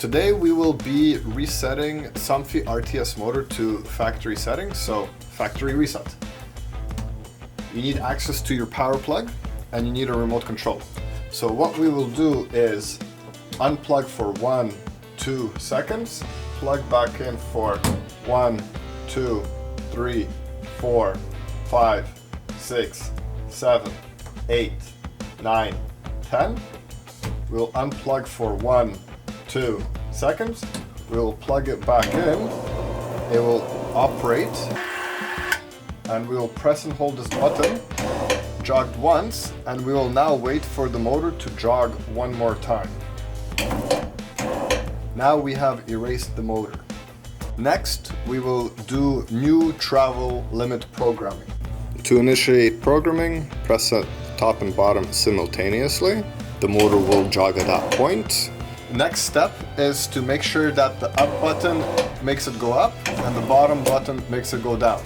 Today we will be resetting Somfy RTS motor to factory settings, so factory reset. You need access to your power plug and you need a remote control. So what we will do is unplug for 1-2 seconds, plug back in for 1, 2, 3, 4, 5, 6, 7, 8, 9, 10. We'll unplug for 1-2 seconds. We'll plug it back in. It will operate. And we will press and hold this button, jogged once, and we will now wait for the motor to jog one more time. Now we have erased the motor. Next, we will do new travel limit programming. To initiate programming, press the top and bottom simultaneously. The motor will jog at that point. Next step is to make sure that the up button makes it go up and the bottom button makes it go down.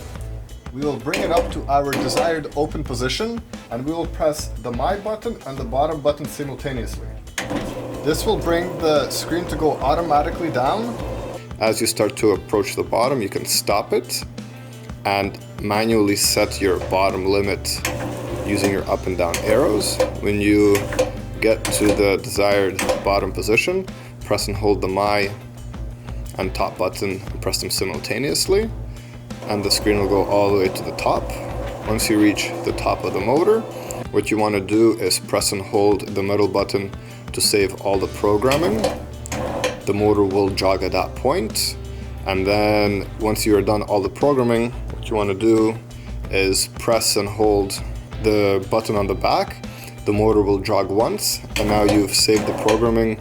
We will bring it up to our desired open position and we will press the My button and the bottom button simultaneously. This will bring the screen to go automatically down. As you start to approach the bottom, you can stop it and manually set your bottom limit using your up and down arrows. When you get to the desired bottom position, press and hold the My and top button and press them simultaneously, and the screen will go all the way to the top. Once you reach the top of the motor, what you want to do is press and hold the middle button to save all the programming. The motor will jog at that point, and then once you are done all the programming, what you want to do is press and hold the button on the back. The motor will jog once, and now you've saved the programming